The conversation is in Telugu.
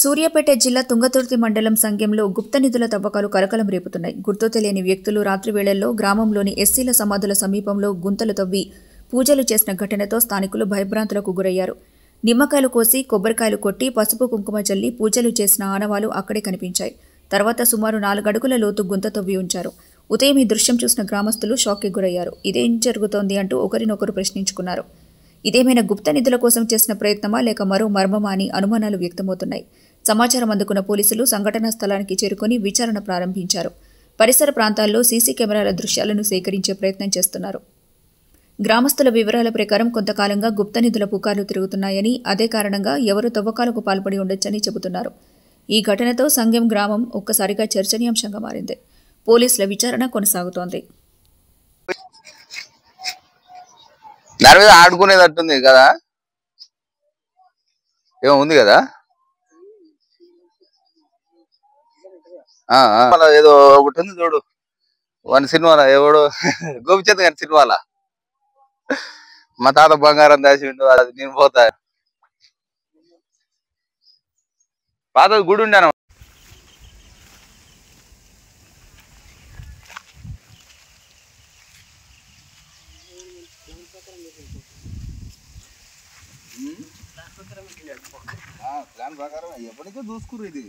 సూర్యాపేట జిల్లా తుంగతుర్తి మండలం సంఘంలో గుప్త నిధుల తవ్వకాలు కలకలం రేపుతున్నాయి. గుర్తు తెలియని వ్యక్తులు రాత్రి వేళల్లో గ్రామంలోని ఎస్సీల సమాధుల సమీపంలో గుంతలు తవ్వి పూజలు చేసిన ఘటనతో స్థానికులు భయభ్రాంతులకు గురయ్యారు. నిమ్మకాయలు కోసి కొబ్బరికాయలు కొట్టి పసుపు కుంకుమ చల్లి పూజలు చేసిన ఆనవాలు అక్కడే కనిపించాయి. తర్వాత సుమారు 4 అడుగుల లోతు గుంత తవ్వి ఉంచారు. ఉదయం ఈ దృశ్యం చూసిన గ్రామస్తులు షాక్కి గురయ్యారు. ఇదేం జరుగుతోంది అంటూ ఒకరినొకరు ప్రశ్నించుకున్నారు. ఇదేమైనా గుప్త నిధుల కోసం చేసిన ప్రయత్నమా లేక మరో మర్మమా అని అనుమానాలు వ్యక్తమవుతున్నాయి. సమాచారం అందుకున్న పోలీసులు సంఘటనా స్థలానికి చేరుకుని విచారణ ప్రారంభించారు. పరిసర ప్రాంతాల్లో సీసీ కెమెరాల దృశ్యాలను సేకరించే ప్రయత్నం చేస్తున్నారు. గ్రామస్తుల వివరాల ప్రకారం కొంతకాలంగా గుప్త నిధుల పుకార్లు తిరుగుతున్నాయని, అదే కారణంగా ఎవరు తవ్వకాలకు పాల్పడి ఉండొచ్చని చెబుతున్నారు. ఈ ఘటనతో సంఘం గ్రామం ఒక్కసారిగా చర్చనీయాంశంగా మారింది. పోలీసుల విచారణ కొనసాగుతోంది. దాని మీద ఆడుకునేటట్టుంది కదా, ఏమో ఉంది కదా. ఏదో ఒకటి ఉంది చూడు, వన్ సినిమాలో ఎవడు గోపిచంద్ గారి సినిమాలో మా తాత బంగారం దాచిండు, అది నేను పోతా. పాత గుడి ఉండాను. ప్లాన్ ప్రకారం ఎప్పటికీ చూసుకుర్రు ఇది.